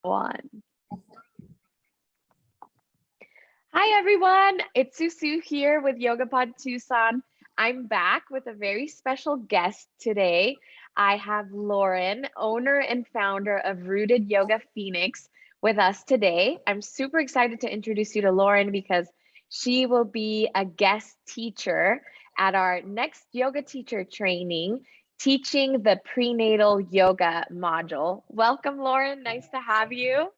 One. Hi everyone, it's Susu here with YogaPod Tucson. I'm back with a very special guest today. I have Lauren, owner and founder of Rooted Yoga Phoenix, with us today. I'm super excited to introduce you to Lauren because she will be a guest teacher at our next yoga teacher training, teaching the prenatal yoga module. Welcome, Lauren. Nice to have you.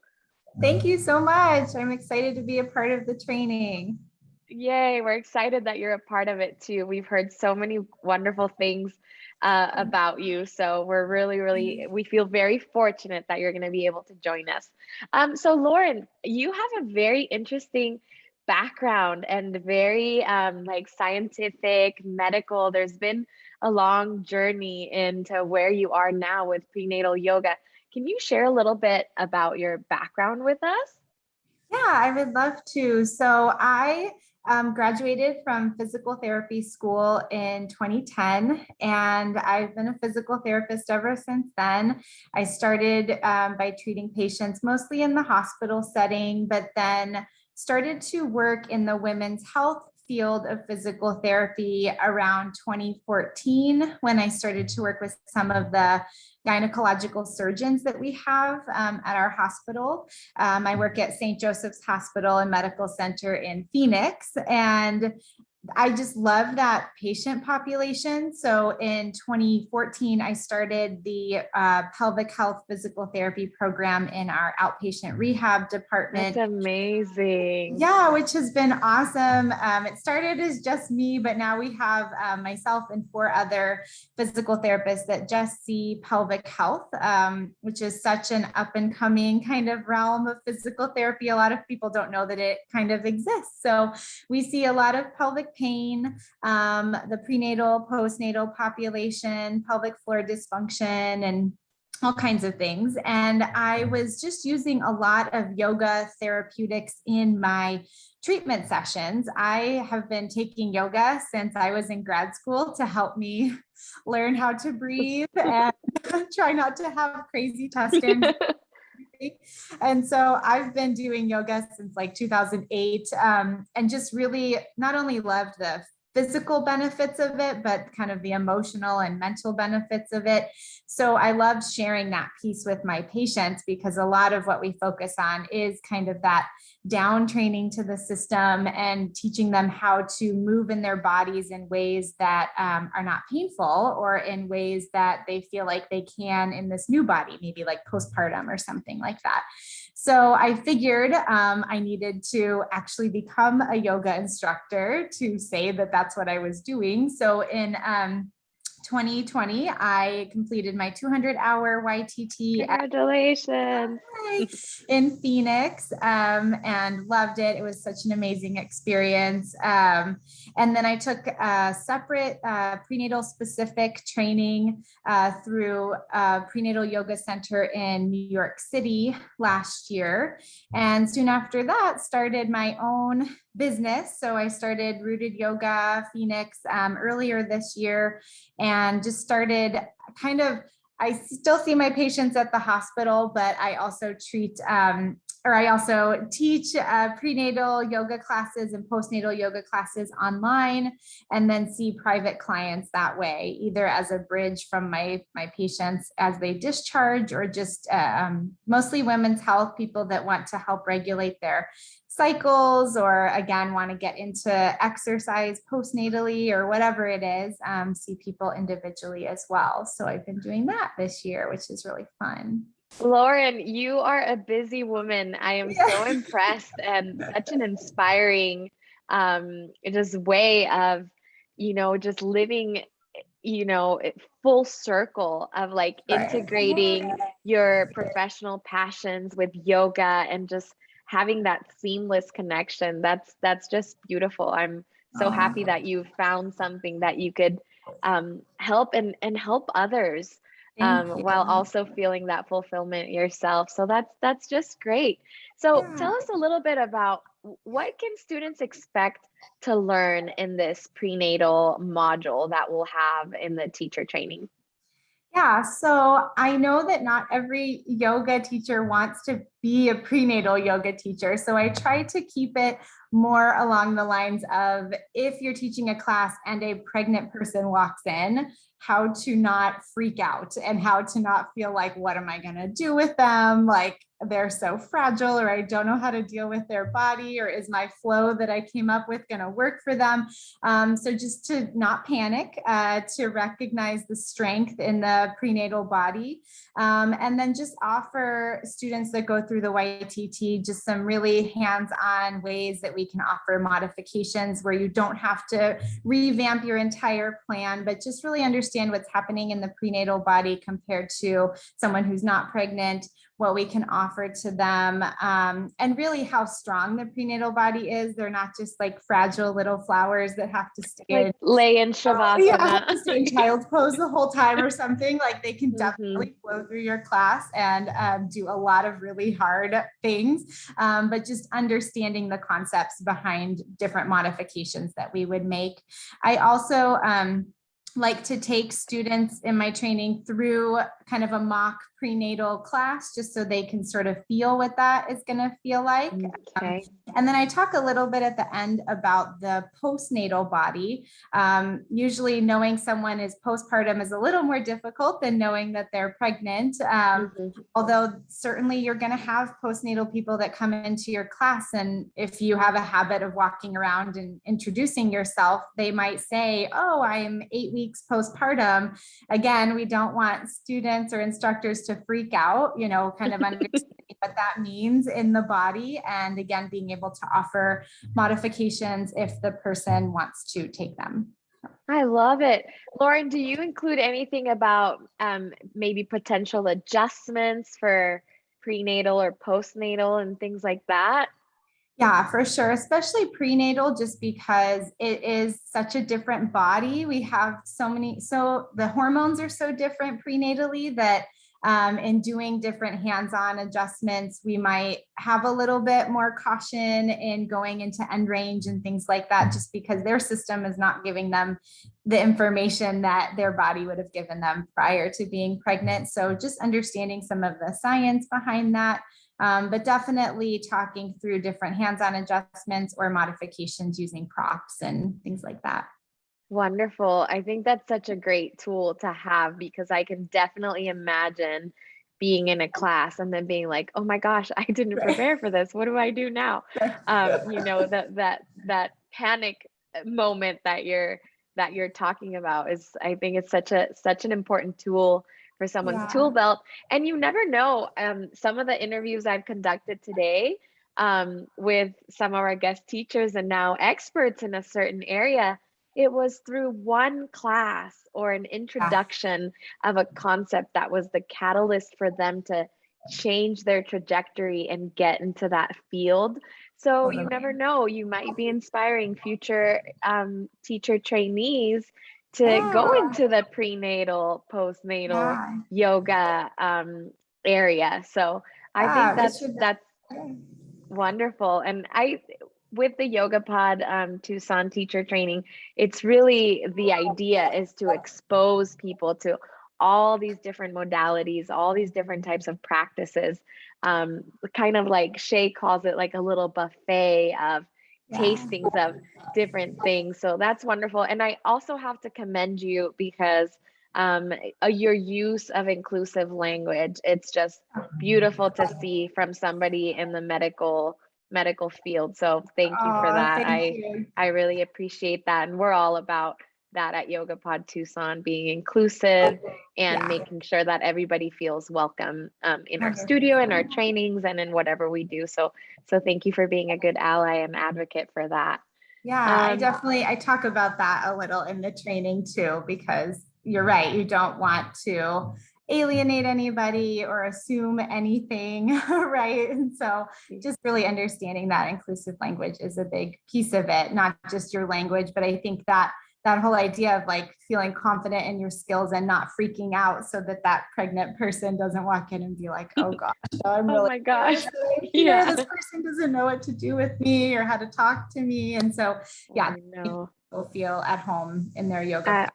Thank you so much. I'm excited to be a part of the training. Yay, we're excited that you're a part of it too. We've heard so many wonderful things about you. So we're we feel very fortunate that you're going to be able to join us. So Lauren, you have a very interesting background and very like scientific, medical. There's been a long journey into where you are now with prenatal yoga. Can you share a little bit about your background with us? Yeah, I would love to. So I graduated from physical therapy school in 2010, and I've been a physical therapist ever since then. I started by treating patients mostly in the hospital setting, but then started to work in the women's health field of physical therapy around 2014 when I started to work with some of the gynecological surgeons that we have at our hospital. I work at St. Joseph's Hospital and Medical Center in Phoenix, and I just love that patient population. So in 2014, I started the pelvic health physical therapy program in our outpatient rehab department. That's amazing. Yeah, which has been awesome. It started as just me, but now we have myself and 4 other physical therapists that just see pelvic health, which is such an up and coming kind of realm of physical therapy. A lot of people don't know that it kind of exists. So we see a lot of pelvic pain, the prenatal, postnatal population, pelvic floor dysfunction, and all kinds of things. And I was just using a lot of yoga therapeutics in my treatment sessions. I have been taking yoga since I was in grad school to help me learn how to breathe and try not to have crazy test stands. And so I've been doing yoga since like 2008, and just really not only loved the physical benefits of it, but kind of the emotional and mental benefits of it. So I loved sharing that piece with my patients because a lot of what we focus on is kind of that down training to the system and teaching them how to move in their bodies in ways that are not painful or in ways that they feel like they can in this new body, maybe like postpartum or something like that. So I figured I needed to actually become a yoga instructor to say that that's what I was doing. So in 2020, I completed my 200-hour YTT. Congratulations. In Phoenix, and loved it. It was such an amazing experience. And then I took a separate prenatal specific training through Prenatal Yoga Center in New York City last year. And soon after that, started my own business. So I started Rooted Yoga Phoenix earlier this year, and just started I still see my patients at the hospital, but I also I also teach prenatal yoga classes and postnatal yoga classes online, and then see private clients that way, either as a bridge from my patients as they discharge, or just mostly women's health, people that want to help regulate their cycles, or again want to get into exercise postnatally or whatever it is, see people individually as well. So I've been doing that this year, which is really fun. Lauren, you are a busy woman. I am so impressed, and such an inspiring just way of, just living, full circle of like integrating your professional passions with yoga and just having that seamless connection. That's just beautiful. I'm so happy that you found something that you could help and help others while also feeling that fulfillment yourself. So that's just great. So tell us a little bit about what can students expect to learn in this prenatal module that we'll have in the teacher training? Yeah, so I know that not every yoga teacher wants to be a prenatal yoga teacher. So I try to keep it more along the lines of, if you're teaching a class and a pregnant person walks in, how to not freak out and how to not feel like, what am I going to do with them? Like, they're so fragile, or I don't know how to deal with their body, or is my flow that I came up with going to work for them? So just to not panic, to recognize the strength in the prenatal body, and then just offer students that go through the YTT just some really hands-on ways that we can offer modifications where you don't have to revamp your entire plan, but just really understand what's happening in the prenatal body compared to someone who's not pregnant, what we can offer to them, and really how strong the prenatal body is. They're not just like fragile little flowers that have to stay Like in, lay in yeah, have shavasana. to stay in child's pose the whole time or something. Like, they can Hmm. definitely flow through your class and do a lot of really hard things, but just understanding the concepts behind different modifications that we would make. I also like to take students in my training through kind of a mock prenatal class, just so they can sort of feel what that is going to feel like. Okay. And then I talk a little bit at the end about the postnatal body. Usually knowing someone is postpartum is a little more difficult than knowing that they're pregnant. Hmm. Although certainly you're going to have postnatal people that come into your class. And if you have a habit of walking around and introducing yourself, they might say, oh, I am 8 weeks postpartum. Again, we don't want students or instructors to freak out, kind of understanding what that means in the body. And again, being able to offer modifications if the person wants to take them. I love it. Lauren, do you include anything about maybe potential adjustments for prenatal or postnatal and things like that? Yeah, for sure, especially prenatal, just because it is such a different body. We have so the hormones are so different prenatally that in doing different hands-on adjustments, we might have a little bit more caution in going into end range and things like that, just because their system is not giving them the information that their body would have given them prior to being pregnant. So just understanding some of the science behind that. But definitely talking through different hands-on adjustments or modifications using props and things like that. Wonderful. I think that's such a great tool to have because I can definitely imagine being in a class and then being like, "Oh my gosh, I didn't Right. prepare for this. What do I do now?" That panic moment that you're talking about is, I think it's such an important tool for someone's tool Yeah. belt. And you never know. Some of the interviews I've conducted today with some of our guest teachers and now experts in a certain area, it was through one class or an Yeah. introduction of a concept that was the catalyst for them to change their trajectory and get into that field. So you Totally. never know, you might be inspiring future teacher trainees to go Yeah. into the prenatal, postnatal Yeah. yoga area. So I think Yeah. It should. that's wonderful. And with the Yoga Pod Tucson teacher training, it's really the idea is to expose people to all these different modalities, all these different types of practices. Kind of like Shay calls it, like a little buffet of Yeah. tastings of different things. So that's wonderful. And I also have to commend you because your use of inclusive language, it's just beautiful to see from somebody in the medical field. So thank you for Oh, that. thank you. I really appreciate that. And we're all about that at Yoga Pod Tucson, being inclusive and Yeah. making sure that everybody feels welcome in our studio, in our 100%. trainings, and in whatever we do. So thank you for being a good ally and advocate for that. Yeah, Um, I talk about that a little in the training too, because you're right. You don't want to alienate anybody or assume anything, right? And so just really understanding that inclusive language is a big piece of it, not just your language, but I think that that whole idea of like feeling confident in your skills and not freaking out so that that pregnant person doesn't walk in and be like, oh gosh, I'm oh really my gosh. here. Yeah, This person doesn't know what to do with me or how to talk to me. And so, yeah, I know. people feel at home in their yoga. Uh,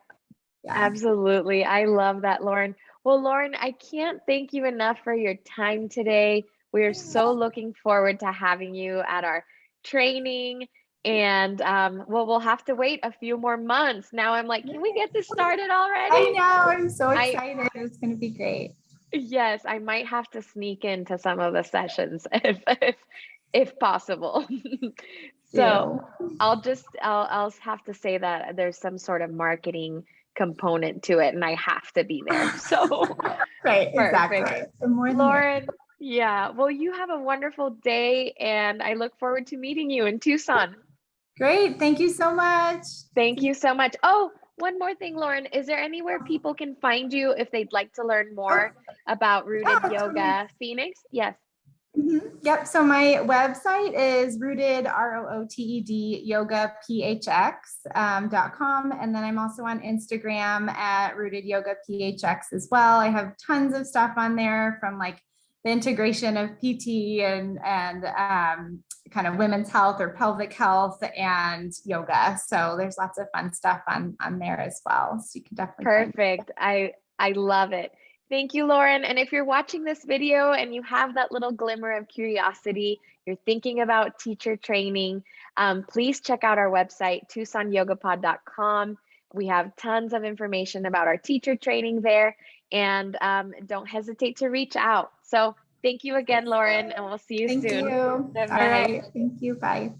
Yeah. Absolutely. I love that, Lauren. Well, Lauren, I can't thank you enough for your time today. We are so looking forward to having you at our training. And well, we'll have to wait a few more months. Now I'm like, can we get this started I already? know, I'm so I excited. It's going to be great. Yes, I might have to sneak into some of the sessions if possible. So You. I'll have to say that there's some sort of marketing component to it and I have to be there. So Right, exactly. perfect. The more the merrier. Lauren, yeah, well, you have a wonderful day and I look forward to meeting you in Tucson. Great. Thank you so much. Thank you so much. Oh, one more thing, Lauren. Is there anywhere people can find you if they'd like to learn Oh, more about Rooted yeah, totally. Yoga Phoenix? Yes. Yep. So my website is rooted, ROOTED, yoga, PHX.com. And then I'm also on Instagram at rooted yoga PHX as well. I have tons of stuff on there from like the integration of PT and kind of women's health or pelvic health and yoga. So there's lots of fun stuff on there as well. So you can definitely find it. Perfect. I love it. Thank you, Lauren. And if you're watching this video and you have that little glimmer of curiosity, you're thinking about teacher training, please check out our website, TucsonYogaPod.com. We have tons of information about our teacher training there, and don't hesitate to reach out. So thank you again, Lauren, and we'll see you Thank soon. you. All Bye. right. Thank you. Bye.